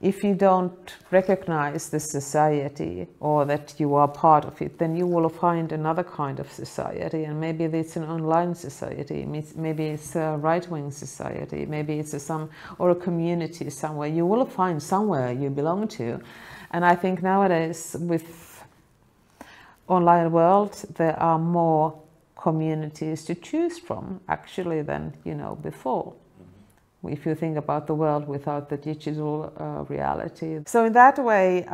if you don't recognize the society or that you are part of it, then you will find another kind of society, and maybe it's an online society, maybe it's a right-wing society, maybe it's a community somewhere. You will find somewhere you belong to, and I think nowadays with online world there are more communities to choose from actually than before. If you think about the world without the digital reality. So in that way,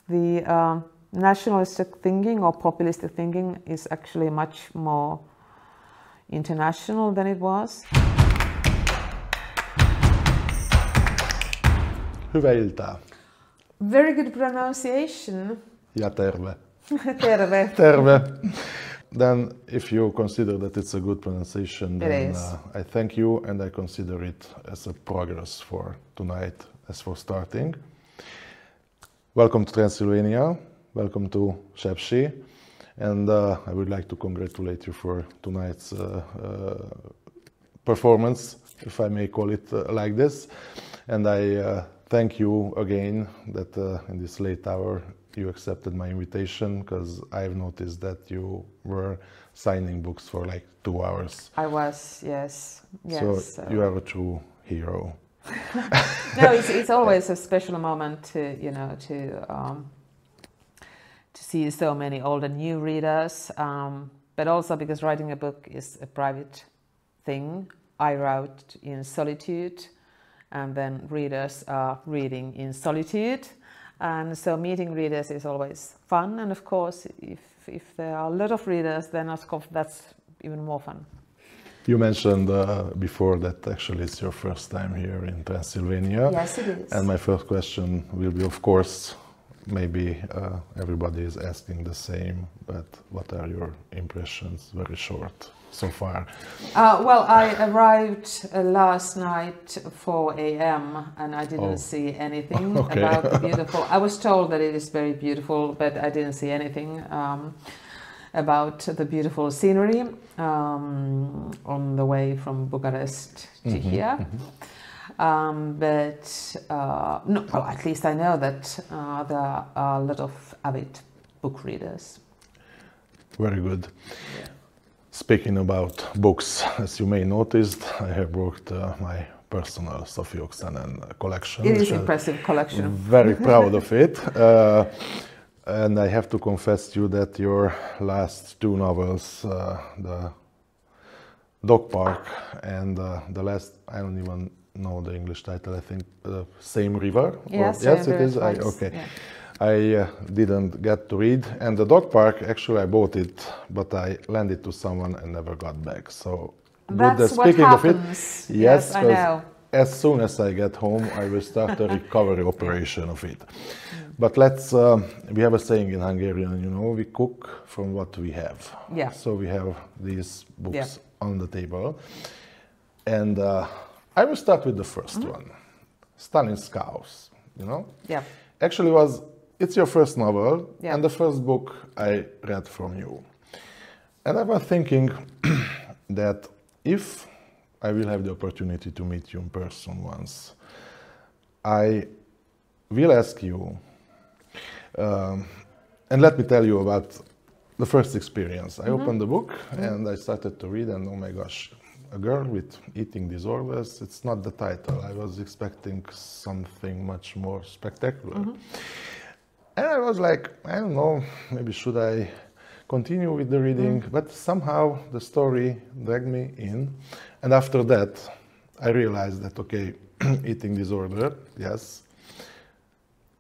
the nationalistic thinking or populistic thinking is actually much more international than it was. Hyvää iltaa. Very good pronunciation. Ja terve. Terve. Terve. Then, if you consider that it's a good pronunciation, then I thank you, and I consider it as a progress for tonight, as for starting. Welcome to Transylvania, welcome to Sepsi, and I would like to congratulate you for tonight's performance, if I may call it like this. And I thank you again that in this late hour you accepted my invitation, because I've noticed that you were signing books for like 2 hours. I was, yes. So you are a true hero. No, it's always a special moment to see so many old and new readers, but also because writing a book is a private thing. I wrote in solitude, and then readers are reading in solitude. And so meeting readers is always fun, and of course if there are a lot of readers, then of course that's even more fun. You mentioned before that actually it's your first time here in Transylvania. Yes, it is. And my first question will be, of course, maybe everybody is asking the same, but what are your impressions, very short, so far? Well, I arrived last night 4 a.m. and I didn't see anything about the beautiful. I was told that it is very beautiful, but I didn't see anything about the beautiful scenery on the way from Bucharest to here. But no, well, at least I know that there are a lot of avid book readers. Very good. Yeah. Speaking about books, as you may notice, I have brought my personal Sofi Oksanen collection. It is an impressive collection. Very proud of it. And I have to confess to you that your last 2 novels, the Dog Park and the last, I don't even know the English title, I think Same River? Yes, yes it is? Yeah. I didn't get to read, and the Dog Park, actually I bought it, but I lent it to someone and never got back. So that's speaking what happens. of it, yes, I know. As soon as I get home, I will start a recovery operation of it. But we have a saying in Hungarian, we cook from what we have. Yeah. So we have these books on the table. And I will start with the first one, Stalin's Chaos, Yeah. Actually it's your first novel, and the first book I read from you. And I was thinking that if I will have the opportunity to meet you in person once, I will ask you, and let me tell you about the first experience. I opened the book and I started to read, and oh my gosh, a girl with eating disorders, it's not the title. I was expecting something much more spectacular. And I was like, I don't know, maybe should I continue with the reading? But somehow the story dragged me in. And after that, I realized that, okay, eating disorder, yes,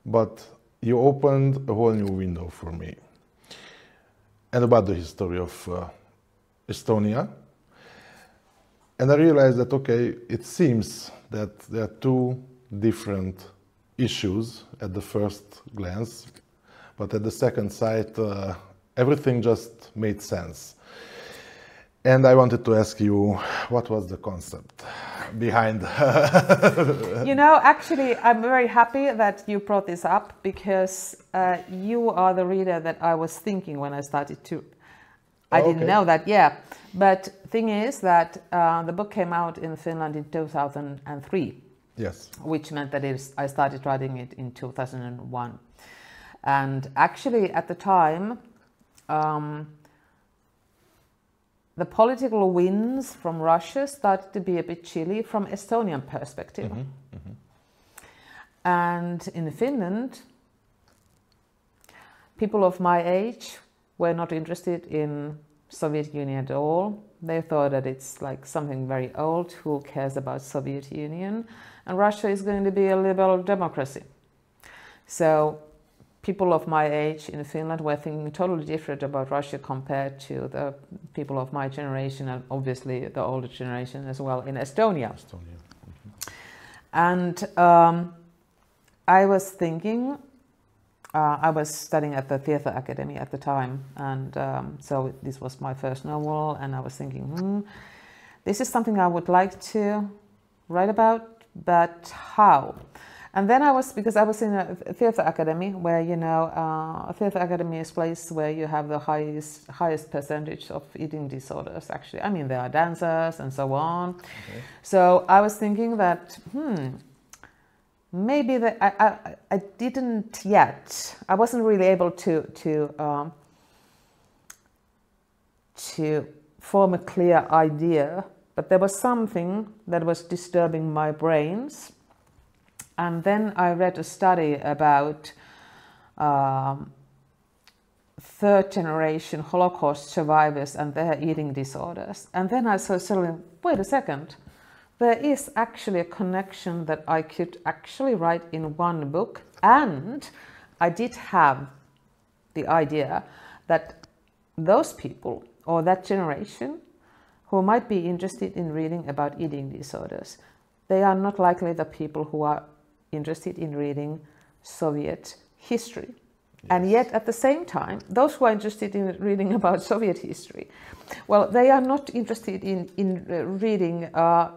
but you opened a whole new window for me. And about the history of Estonia. And I realized that, okay, it seems that there are 2 different issues at the first glance, but at the second sight, everything just made sense. And I wanted to ask you, what was the concept behind? Actually, I'm very happy that you brought this up, because you are the reader that I was thinking when I started to. I didn't know that, But thing is that the book came out in Finland in 2003. Yes. Which meant that I started writing it in 2001. And actually, at the time, the political winds from Russia started to be a bit chilly from Estonian perspective. And in Finland, people of my age were not interested in Soviet Union at all. They thought that it's like something very old, who cares about Soviet Union? And Russia is going to be a liberal democracy. So people of my age in Finland were thinking totally different about Russia compared to the people of my generation, and obviously the older generation as well in Estonia. And I was thinking, I was studying at the Theatre Academy at the time, and so this was my first novel, and I was thinking, this is something I would like to write about, but how? And then because I was in a theatre academy where, you know, a theatre academy is a place where you have the highest percentage of eating disorders, actually. I mean, there are dancers and so on. Okay. So I was thinking that, maybe that I didn't yet. I wasn't really able to form a clear idea, but there was something that was disturbing my brains. And then I read a study about third generation Holocaust survivors and their eating disorders. And then I saw suddenly, wait a second, there is actually a connection that I could actually write in one book. And I did have the idea that those people or that generation who might be interested in reading about eating disorders, they are not likely the people who are interested in reading Soviet history. Yes. And yet at the same time, those who are interested in reading about Soviet history, well, they are not interested in reading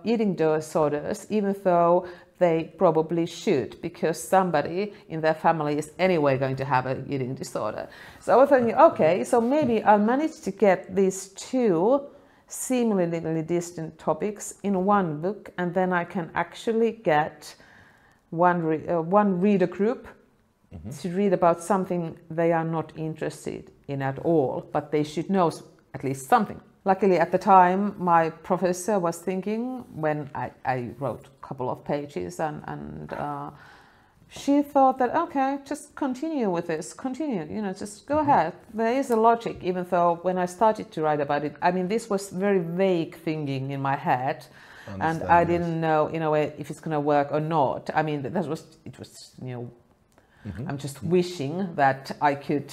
eating disorders, even though they probably should, because somebody in their family is anyway going to have an eating disorder. So I was thinking, okay, so maybe I'll manage to get these two seemingly distant topics in one book, and then I can actually get one reader group to read about something they are not interested in at all, but they should know at least something. Luckily, at the time, my professor was thinking, when I wrote a couple of pages, and she thought that, okay, just continue with this, you know, just go ahead. There is a logic, even though when I started to write about it, I mean, this was very vague thinking in my head. And I didn't know, in a way, if it's going to work or not. I mean, it was, you know, I'm just wishing that I could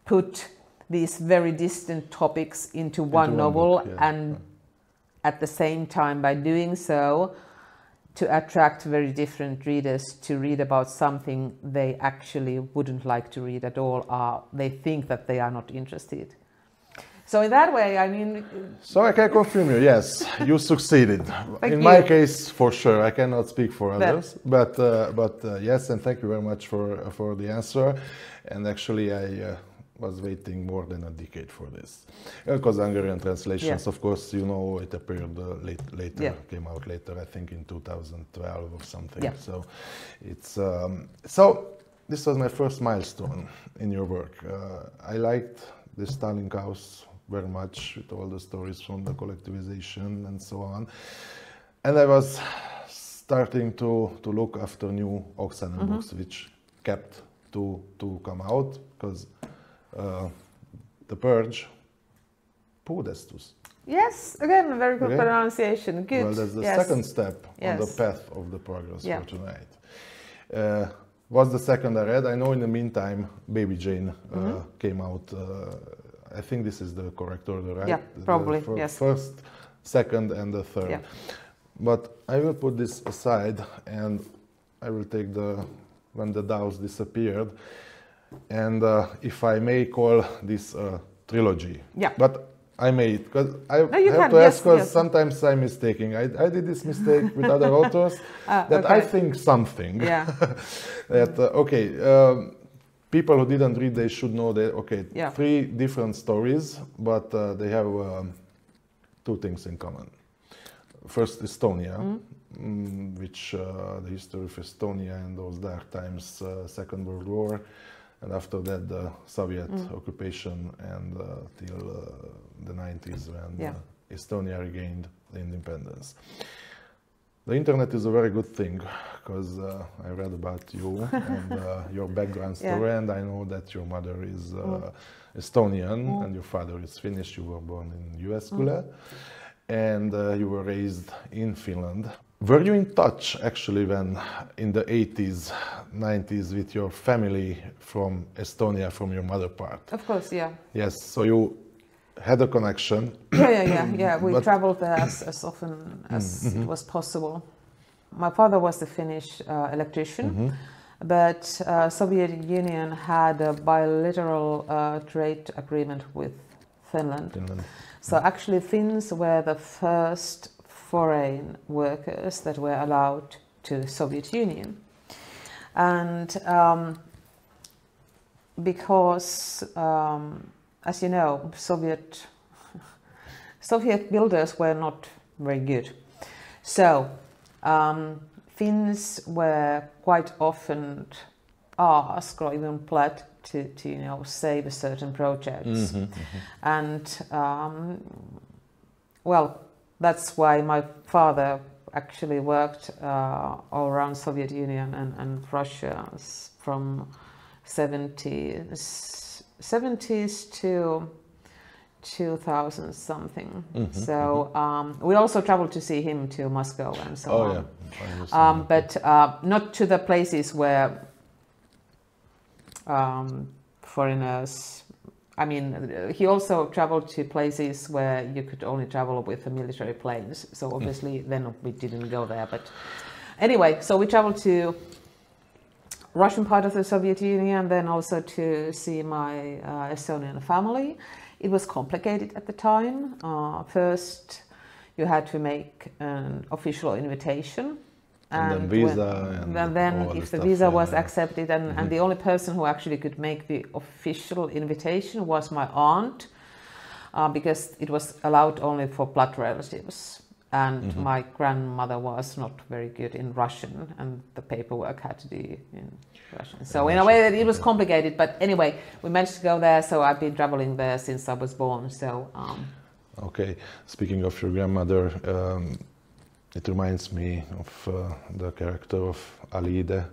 put these very distant topics into one novel, book, yeah. And at the same time, by doing so, to attract very different readers to read about something they actually wouldn't like to read at all, or they think that they are not interested. So in that way, I mean... So I can confirm you, yes, you succeeded. In my case, for sure, I cannot speak for others. But yes, and thank you very much for the answer. And actually, I was waiting more than a decade for this. Because Hungarian translations, of course, you know, it appeared later, came out later, I think in 2012 or something. Yeah. So it's... so this was my first milestone in your work. I liked the Stalin House very much, with all the stories from the collectivization and so on. And I was starting to look after new Oksanen books, which kept to come out, because The Purge, Podestus. Yes, again, a very good pronunciation. Good. Well, that's the second step on the path of the progress for tonight. Was the second I read. I know in the meantime, Baby Jane came out. I think this is the correct order, right? Yeah, probably, yes. First, second, and the third. Yeah. But I will put this aside, and I will take When the Dows Disappeared. And if I may call this a trilogy. Yeah. But I may, because I have to ask, because sometimes I'm mistaking. I did this mistake with other authors, that I think something. Yeah. That, people who didn't read, they should know that, three different stories, but they have two things in common. First, Estonia, which the history of Estonia and those dark times, Second World War, and after that the Soviet occupation, and till the 90s when Estonia regained the independence. The internet is a very good thing, because I read about you and your background story, and I know that your mother is Estonian and your father is Finnish. You were born in Jyväskylä, and you were raised in Finland. Were you in touch actually when in the 80s, 90s with your family from Estonia, from your mother part? Of course, yeah. Yes, so you had a connection. Yeah. We traveled there as often as it was possible. My father was a Finnish electrician, but Soviet Union had a bilateral trade agreement with Finland. So actually Finns were the first foreign workers that were allowed to Soviet Union. And because, as you know, Soviet builders were not very good. So Finns were quite often asked or even pledged to save certain projects. And well, that's why my father actually worked all around Soviet Union and Russia from 70s to 2000 something. So we also traveled to see him to Moscow and so on. But not to the places where foreigners. I mean, he also traveled to places where you could only travel with the military planes. So obviously then we didn't go there. But anyway, so we traveled to Russian part of the Soviet Union, then also to see my Estonian family. It was complicated at the time. First, you had to make an official invitation. And then visa. And then if the visa was accepted, and the only person who actually could make the official invitation was my aunt, because it was allowed only for blood relatives. And my grandmother was not very good in Russian, and the paperwork had to be in Russian. So in a way that it was complicated, but anyway, we managed to go there. So I've been traveling there since I was born. So okay, speaking of your grandmother, it reminds me of the character of Alide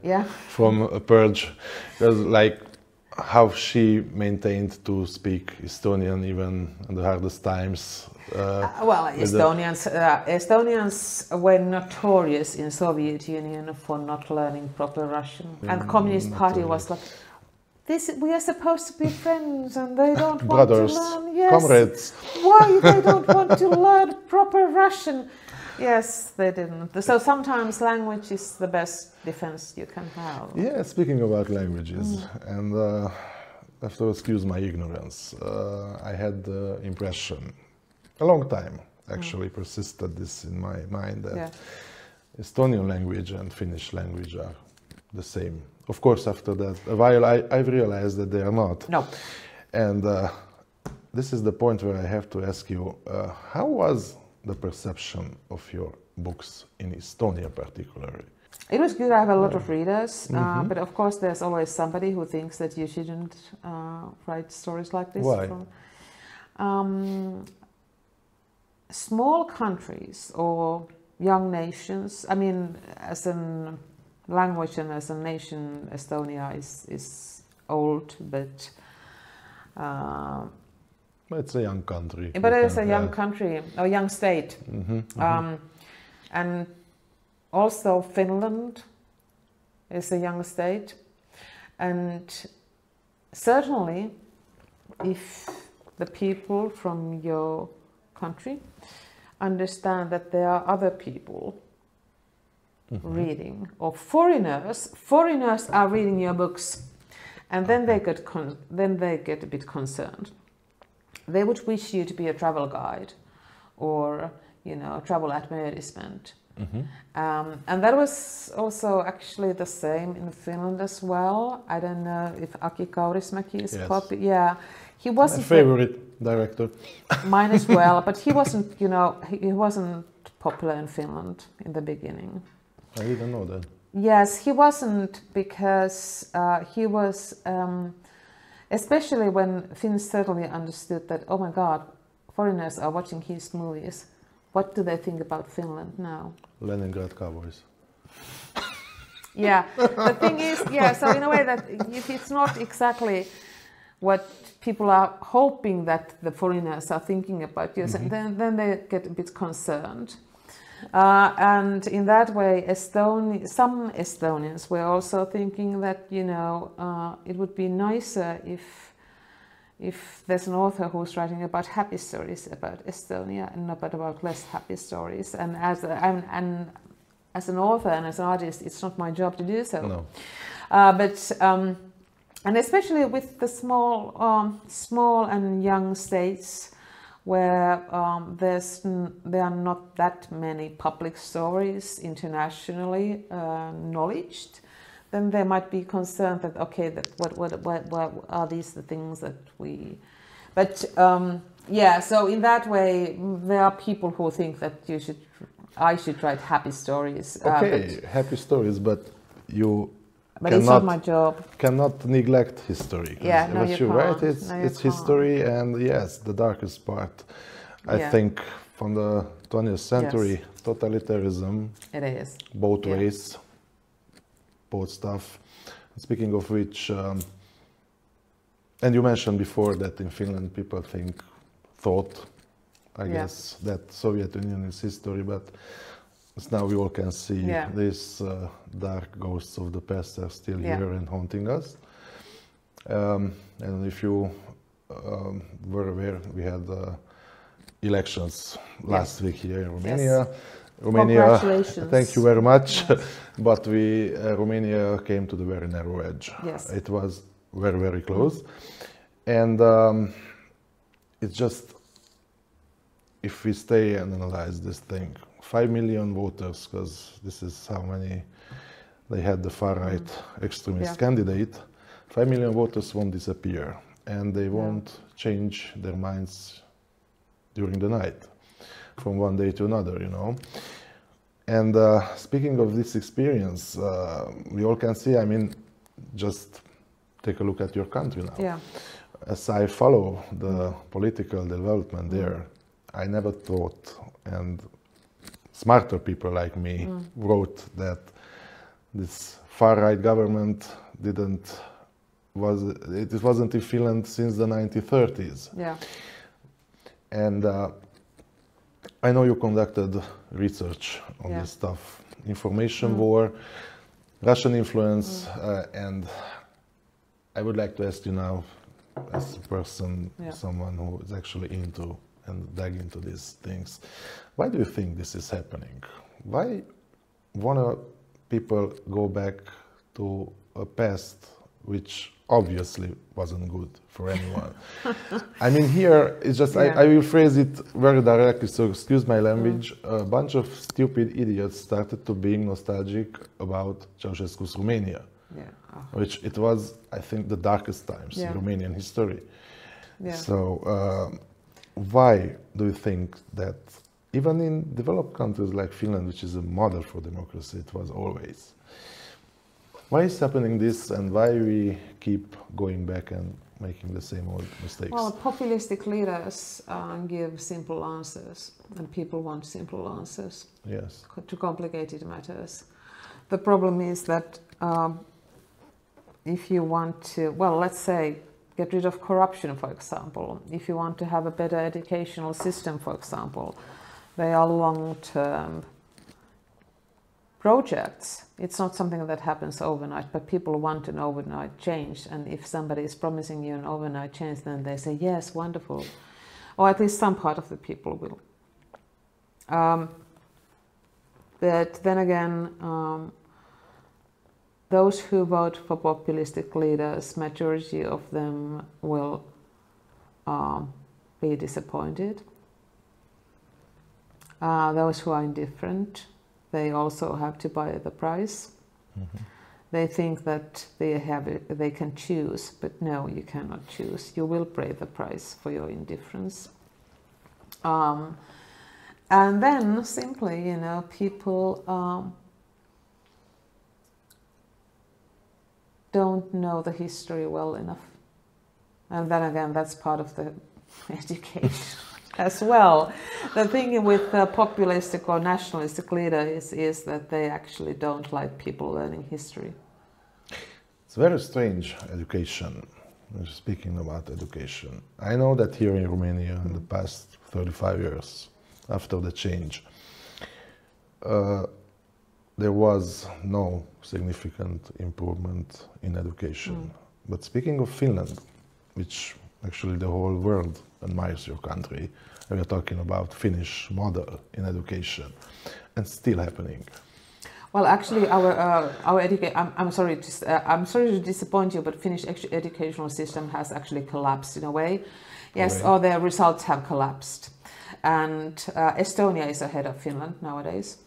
from Purge, because like how she maintained to speak Estonian even in the hardest times. Well, Estonians were notorious in Soviet Union for not learning proper Russian, and the Communist Party was like, we are supposed to be friends, and they don't want to learn. Yes, comrades. Why they don't want to learn proper Russian? Yes, they didn't. So sometimes language is the best defense you can have. Yeah, speaking about languages, and I have to excuse my ignorance. I had the impression, a long time actually persisted this in my mind, that Estonian language and Finnish language are the same. Of course, after that, a while I've realized that they are not. No. And this is the point where I have to ask you, how was the perception of your books in Estonia particularly? It was good. I have a lot of readers, but of course there's always somebody who thinks that you shouldn't write stories like this. Why? Small countries or young nations, I mean, as a language and as a nation, Estonia is old, but it's a young country. But it's a young country, a young state. And also Finland is a young state. And certainly, if the people from your country understand that there are other people reading, or foreigners are reading your books, and then they get a bit concerned. They would wish you to be a travel guide or, a travel advertisement. And that was also actually the same in Finland as well. I don't know if Aki Kaurismäki is popular. Yeah, he wasn't my favorite director. Mine as well, but he wasn't, he wasn't popular in Finland in the beginning. I didn't know that. Yes, he wasn't, because he was, especially when Finns certainly understood that, oh my God, foreigners are watching his movies. What do they think about Finland now? Leningrad Cowboys. Yeah, the thing is, yeah, so in a way that if it's not exactly what people are hoping that the foreigners are thinking about you, then they get a bit concerned. And in that way, some Estonians were also thinking that, you know, it would be nicer if there's an author who's writing about happy stories about Estonia and not about less happy stories. And as an author and as an artist, it's not my job to do so. No. And especially with the small and young states, where there are not that many public stories internationally acknowledged, then they might be concerned that, okay, that what are these the things that we... But yeah, so in that way, there are people who think that I should write happy stories. Okay, happy stories, but you but it's not my job. Cannot neglect history. Yeah, no, what you write, it's history, and yes, the darkest part. I think from the 20th century, totalitarianism. It is. Both ways, both stuff. Speaking of which, and you mentioned before that in Finland people thought, I guess, that Soviet Union is history, but now we all can see these dark ghosts of the past are still here and haunting us. And if you were aware, we had elections last week here in Romania. Yes. Romania, congratulations. thank you very much. Yes. But Romania came to the very narrow edge. Yes. It was very, very close. And it's just, if we stay and analyze this thing, 5 million voters, because this is how many they had the far-right extremist candidate, 5 million voters won't disappear, and they won't change their minds during the night, from one day to another, you know. And speaking of this experience, we all can see, I mean, just take a look at your country now. Yeah. As I follow the political development there, I never thought, and smarter people like me wrote that this far-right government it wasn't in Finland since the 1930s. Yeah. And I know you conducted research on this stuff, information war, Russian influence, and I would like to ask you now, as a person, someone who is actually into and dig into these things, why do you think this is happening? Why want people go back to a past which obviously wasn't good for anyone? I mean, here it's just, I will phrase it very directly, so excuse my language. A bunch of stupid idiots started to being nostalgic about Ceausescu's Romania, which it was, I think, the darkest times in Romanian history. So why do you think that even in developed countries like Finland, which is a model for democracy, it was always, why is happening this, and why we keep going back and making the same old mistakes? Well, populistic leaders give simple answers, and people want simple answers to complicated matters. The problem is that if you want to, well, let's say, get rid of corruption, for example, if you want to have a better educational system, for example, they are long-term projects. It's not something that happens overnight, but people want an overnight change. And if somebody is promising you an overnight change, then they say, yes, wonderful. Or at least some part of the people will. But then again, those who vote for populistic leaders, majority of them will be disappointed. Those who are indifferent, they also have to buy the price. They think that they can choose, but no, you cannot choose. You will pay the price for your indifference. And then simply, you know, people don't know the history well enough. And then again, that's part of the education as well. The thing with populistic or nationalistic leaders is that they actually don't like people learning history. It's very strange education. Speaking about education, I know that here in Romania in the past 35 years, after the change, there was no significant improvement in education. But speaking of Finland, which actually the whole world admires your country, we are talking about Finnish model in education, and still happening. Well, actually, our education. I'm sorry to disappoint you, but Finnish educational system has actually collapsed in a way. Yes, or their results have collapsed, and Estonia is ahead of Finland nowadays.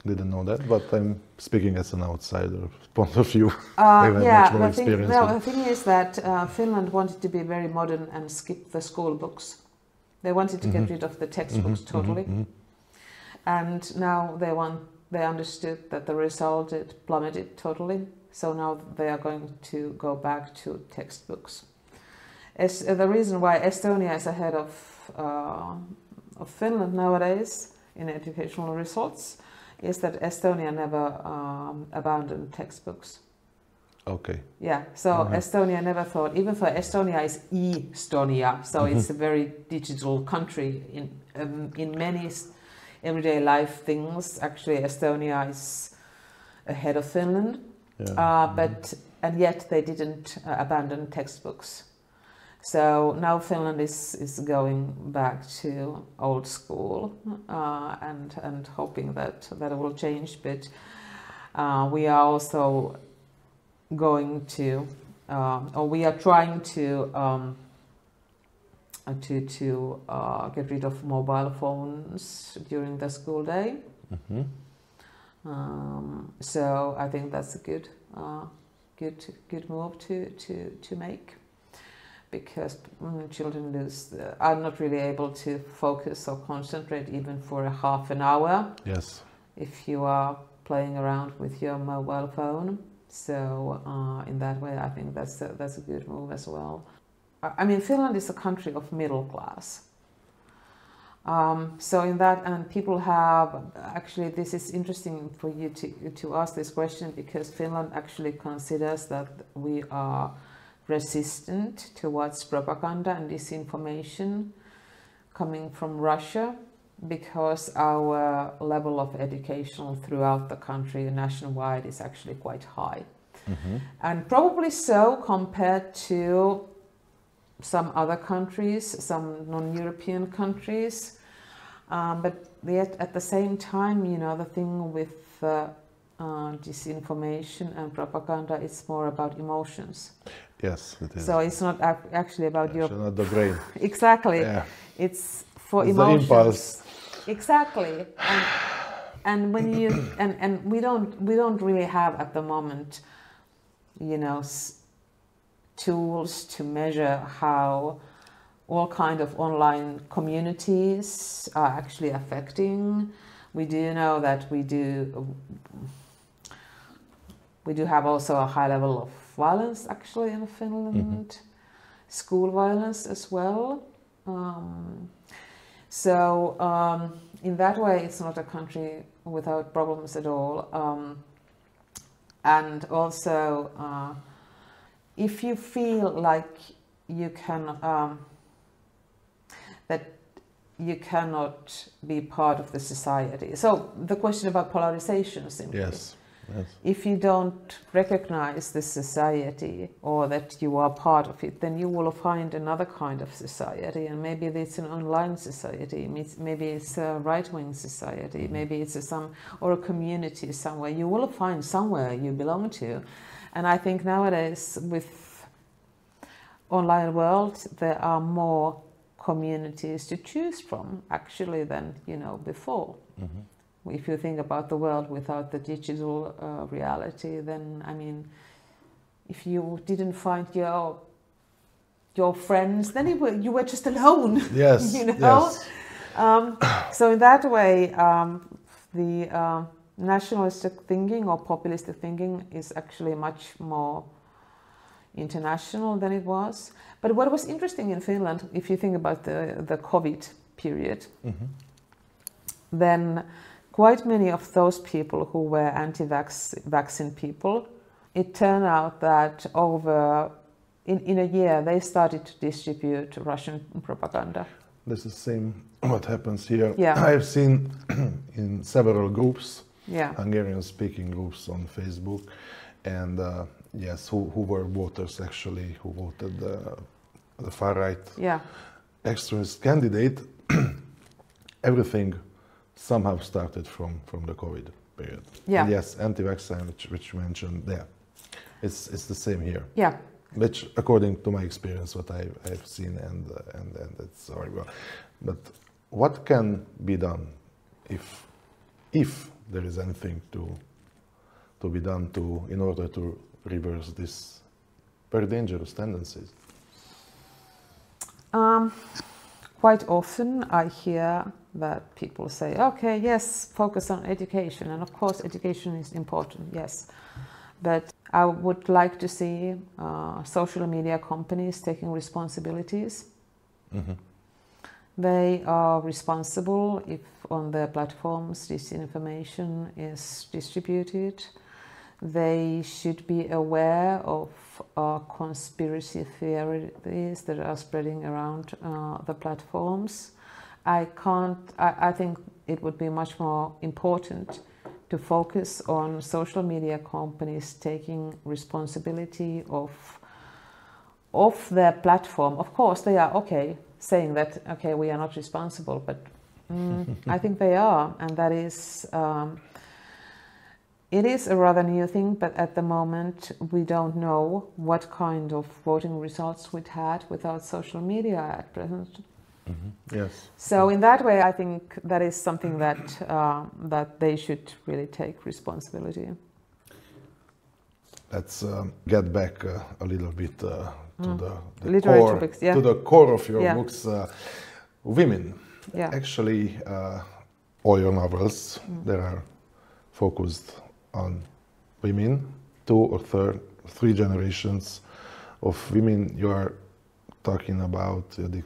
Didn't know that, but I'm speaking as an outsider point of view. Yeah, the thing is that Finland wanted to be very modern and skip the school books. They wanted to get rid of the textbooks totally, and now they understood that the result plummeted totally. So now they are going to go back to textbooks. The reason why Estonia is ahead of Finland nowadays in educational results is that Estonia never abandoned textbooks. Okay. Yeah, so Estonia never thought, even though Estonia is Estonia, so it's a very digital country in many everyday life things. Actually, Estonia is ahead of Finland, and yet they didn't abandon textbooks. So now Finland is going back to old school and hoping that will change. But we are also going to, or we are trying to get rid of mobile phones during the school day. So I think that's a good move to make, because children are not really able to focus or concentrate even for a half an hour. Yes. If you are playing around with your mobile phone. So in that way, I think that's a good move as well. I mean, Finland is a country of middle class. So in that, and people have, actually this is interesting for you to ask this question, because Finland actually considers that we are resistant towards propaganda and disinformation coming from Russia, because our level of education throughout the country nationwide is actually quite high. And probably so compared to some other countries, some non-European countries, but yet at the same time, you know, the thing with disinformation and propaganda, it's more about emotions. Yes, it is. So it's not actually about your... not the brain. Exactly. Yeah. It's for it's emotions. The impulse. Exactly. And when you and we don't really have at the moment, you know, tools to measure how all kind of online communities are actually affecting. We do know that we do have also a high level of violence actually in Finland, school violence as well. So in that way, it's not a country without problems at all. And also, if you feel like you can, that you cannot be part of the society. So the question about polarization simply. Yes. Yes. If you don't recognize the society or that you are part of it, then you will find another kind of society, and maybe it's an online society, maybe it's a right-wing society, maybe it's a community somewhere. You will find somewhere you belong to, and I think nowadays with online world there are more communities to choose from actually than before. If you think about the world without the digital reality, then I mean, if you didn't find your friends, then you were just alone. Yes. Yes. So in that way, the nationalistic thinking or populistic thinking is actually much more international than it was. But what was interesting in Finland, if you think about the COVID period, then quite many of those people who were anti-vaccine people, it turned out that in a year they started to distribute Russian propaganda. This is the same what happens here. Yeah. I have seen in several groups, Yeah. Hungarian-speaking groups on Facebook, and yes, who were voters actually, who voted the far-right extremist candidate. Everything somehow started from the COVID period. Yeah. And yes, anti-vaccine, which you mentioned, it's the same here. Yeah. Which, according to my experience, what I've seen, and it's horrible. But what can be done if there is anything to be done in order to reverse these very dangerous tendencies? Quite often I hear that people say, okay, yes, focus on education. And of course, education is important, yes. But I would like to see social media companies taking responsibilities. They are responsible if on their platforms disinformation is distributed. They should be aware of conspiracy theories that are spreading around the platforms. I think it would be much more important to focus on social media companies taking responsibility of their platform. Of course, they are saying that, okay, we are not responsible, but I think they are, and that is, it is a rather new thing, but at the moment we don't know what kind of voting results we'd had without social media at present. Yes. So in that way, I think that is something that they should really take responsibility. Let's get back a little bit to the Literary core, topics, yeah. to the core of your books. Women. Yeah. Actually, all your novels they are focused on women. 2 or 3 generations of women. You are talking about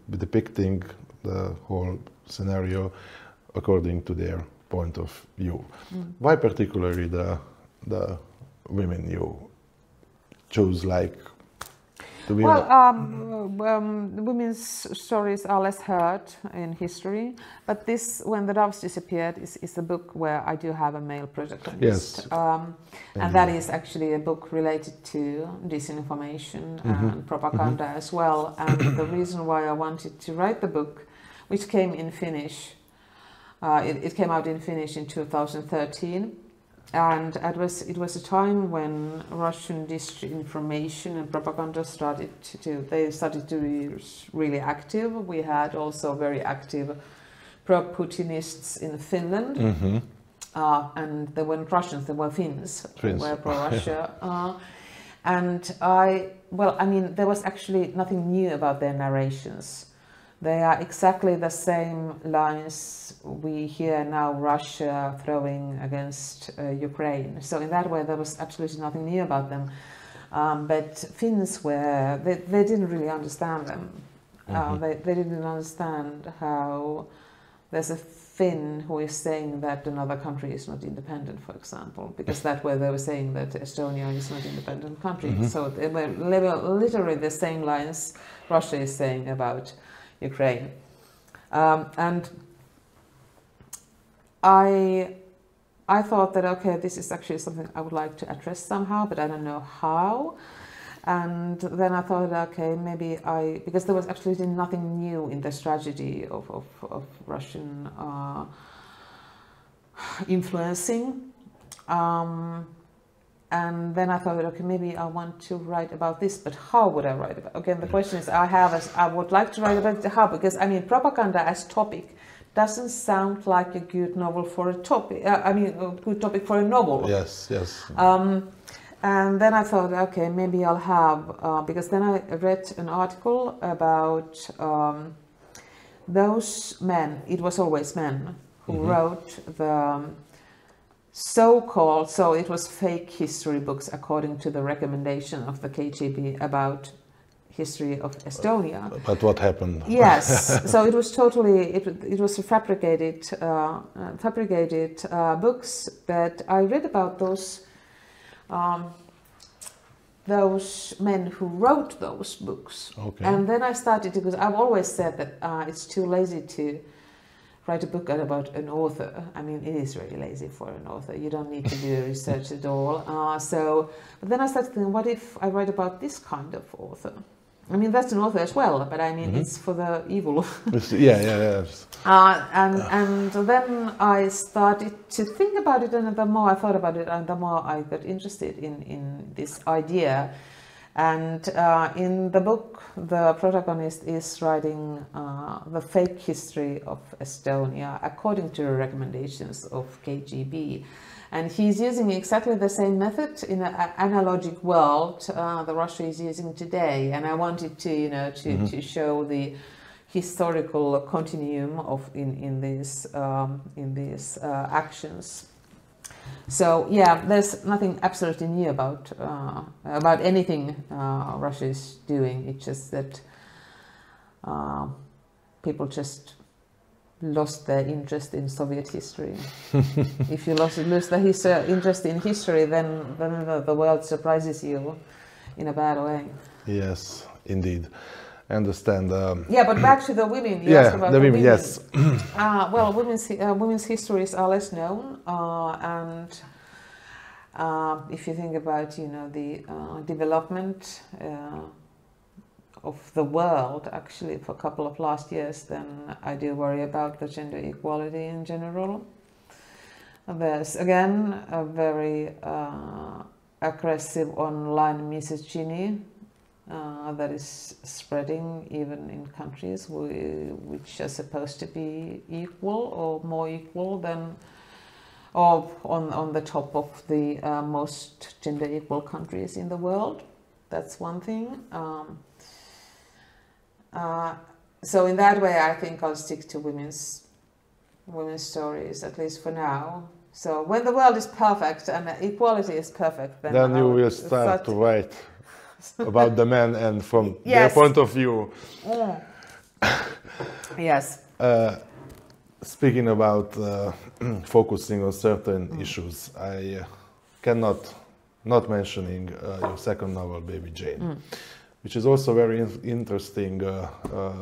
depicting the whole scenario according to their point of view. Why particularly the women you chose to be? Well, women's stories are less heard in history, but when the doves disappeared is a book where I do have a male protagonist. Yes. And that is actually a book related to disinformation and propaganda as well. And the reason why I wanted to write the book, which came in Finnish, it came out in Finnish in 2013. And it was a time when Russian disinformation and propaganda started to be really active. We had also very active pro-Putinists in Finland. And they weren't Russians, they were Finns. Who were pro-Russia. There was actually nothing new about their narrations. They are exactly the same lines we hear now Russia throwing against Ukraine. So in that way, there was absolutely nothing new about them. But Finns they didn't really understand them. They didn't understand how there's a Finn who is saying that another country is not independent, for example, because that way they were saying that Estonia is not an independent country. So they were literally the same lines Russia is saying about Ukraine. And I thought that, okay, this is actually something I would like to address somehow, but I don't know how. And then I thought, okay, maybe because there was actually nothing new in the strategy of Russian influencing. And then I thought, okay, maybe I want to write about this, but how would I write about it? Again, the question is, I would like to write about it, how? Because, propaganda as topic doesn't sound like a good novel for a topic. A good topic for a novel. Yes, yes. And then I thought, okay, maybe I'll have, because then I read an article about those men, it was always men, who wrote the so-called, so it was fake history books according to the recommendation of the KGB about history of Estonia. But what happened? Yes, so it was totally, it was fabricated books, but I read about those men who wrote those books. Okay. And then I started, because I've always said that it's too lazy to write a book about an author. I mean, it is really lazy for an author. You don't need to do research at all. But then I started thinking, what if I write about this kind of author? I mean, that's an author as well, but I mean, it's for the evil. Yeah. And then I started to think about it, and the more I thought about it, and the more I got interested in this idea. And in the book, the protagonist is writing the fake history of Estonia according to the recommendations of KGB. And he's using exactly the same method in an analogic world that Russia is using today. And I wanted to, to show the historical continuum of in these actions. So yeah, there's nothing absolutely new about anything Russia is doing. It's just that people just lost their interest in Soviet history. If you lose the interest in history, then the world surprises you in a bad way. Yes, indeed. I understand. Yeah, but back to the women. You asked about the women. Yes. Well, women's histories are less known, and if you think about the development of the world actually for a couple of last years, then I do worry about the gender equality in general. There's again a very aggressive online misogyny that is spreading even in countries which are supposed to be equal or more equal than, or on the top of the most gender equal countries in the world. That's one thing. So in that way, I think I'll stick to women's stories, at least for now. So when the world is perfect and equality is perfect, then you will start to write about the men and from their point of view. Yes. Speaking about focusing on certain issues, I cannot not mentioning your second novel, Baby Jane, which is also a very interesting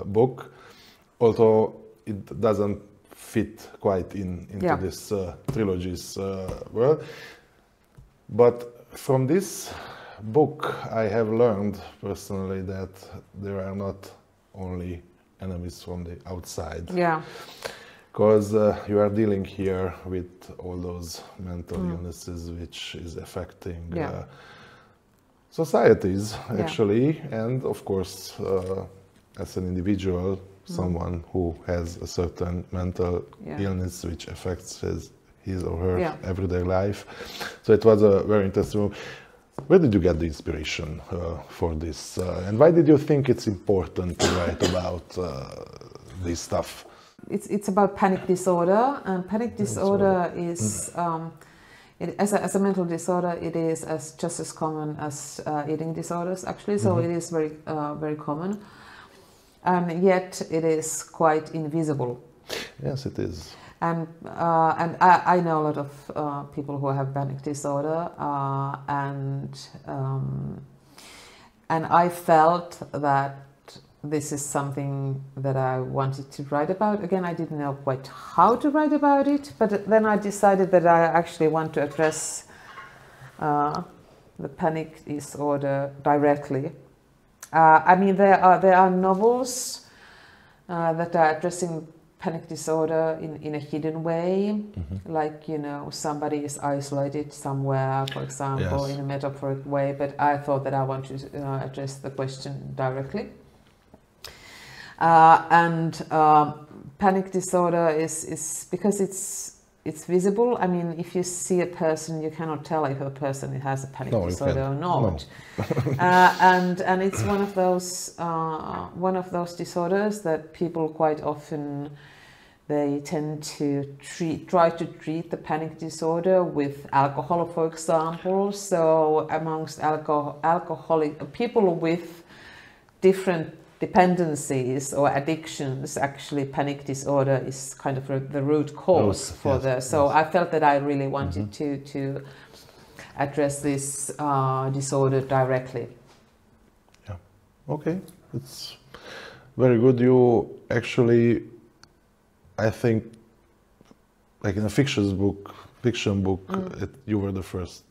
book, although it doesn't fit quite into this trilogy's world. But from this book, I have learned personally that there are not only enemies from the outside. Yeah. Because you are dealing here with all those mental illnesses which is affecting societies, actually, and of course, as an individual, someone who has a certain mental illness which affects his or her everyday life. So it was a very interesting. Where did you get the inspiration for this? And why did you think it's important to write about this stuff? It's about panic disorder, and panic disorder is, as a mental disorder, it is just as common as eating disorders, actually. So it is very, very common, and yet it is quite invisible. Yes, it is. And I know a lot of people who have panic disorder, and I felt that this is something that I wanted to write about. Again, I didn't know quite how to write about it, but then I decided that I actually want to address the panic disorder directly. I mean, there are novels that are addressing panic disorder in a hidden way, like, somebody is isolated somewhere, for example, in a metaphoric way, but I thought that I want to address the question directly. And panic disorder is because it's it's visible. I mean, if you see a person, you cannot tell if a person has a panic disorder or not. No. And it's one of those disorders that people quite often, they tend to try to treat the panic disorder with alcohol, for example. So amongst alcoholic people with different dependencies or addictions, actually panic disorder is kind of the root cause for so I felt that I really wanted to address this disorder directly. Yeah, okay, it's very good. You actually, I think, like in a fiction book, you were the first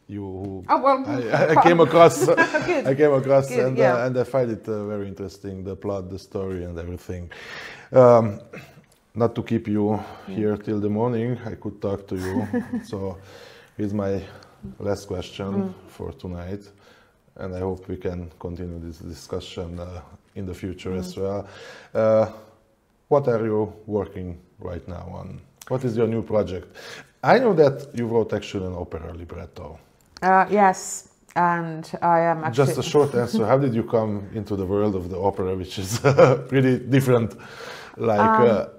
I came across. I came across, and I find it very interesting, the plot, the story, and everything. Not to keep you here till the morning, I could talk to you. So, here's my last question for tonight, and I hope we can continue this discussion in the future as well. What are you working right now on? What is your new project? I know that you wrote actually an opera libretto. Yes, and I am actually... Just a short answer, how did you come into the world of the opera, which is pretty different, like...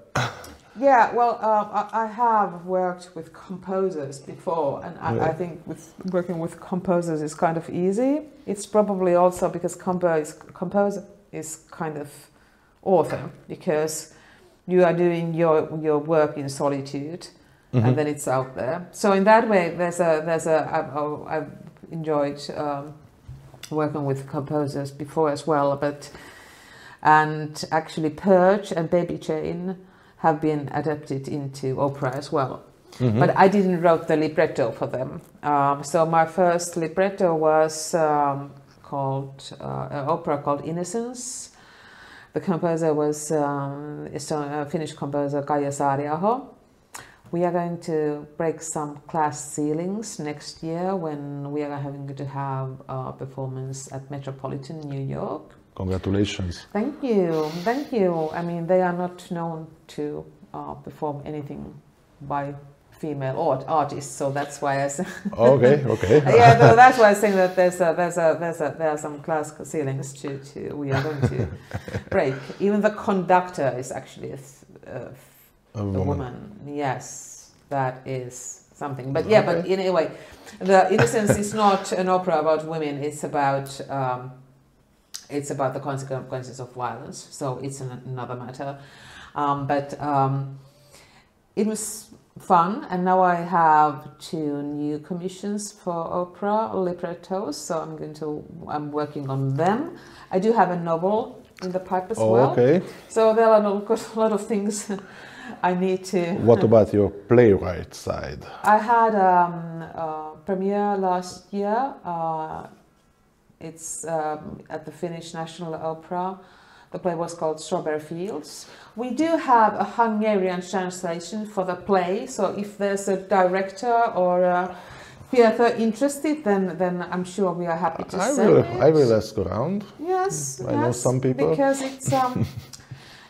Yeah, well, I have worked with composers before, and I think working with composers is kind of easy. It's probably also because composer is kind of author, because you are doing your work in solitude, and then it's out there. So in that way, I've enjoyed working with composers before as well. And actually, Perch and Baby Jane have been adapted into opera as well. But I didn't write the libretto for them. So my first libretto was called an opera called Innocence. The composer was a Finnish composer, Kaija Saariaho. We are going to break some class ceilings next year when we are having to have a performance at Metropolitan New York. Congratulations. Thank you, thank you. I mean, they are not known to perform anything by female artists, so that's why I said. Okay. Yeah, so that's why I think that there are some class ceilings to we are going to break. Even the conductor is actually a woman. Yes, that is something. But yeah, but anyway, the Innocence is not an opera about women. It's about the consequences of violence. So it's another matter. It was fun, and now I have 2 new commissions for opera librettos. So I'm working on them. I do have a novel in the pipe as well. Okay. So there are a lot of things I need to... What about your playwright side? I had a premiere last year. It's at the Finnish National Opera. The play was called Strawberry Fields. We do have a Hungarian translation for the play, so if there's a director or a theatre interested, then I'm sure we are happy to send it. I will ask around. Yes, I know some people. Because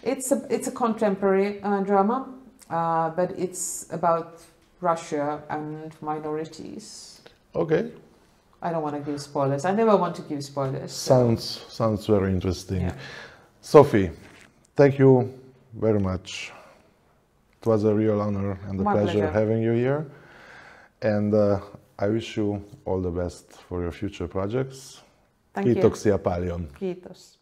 it's a contemporary drama, but it's about Russia and minorities. Okay. I don't want to give spoilers. I never want to give spoilers. Sounds very interesting. Yeah. Sofi, thank you very much. It was a real honor and a pleasure having you here. And I wish you all the best for your future projects. Thank you. Kiitoksia paljon. Kiitos.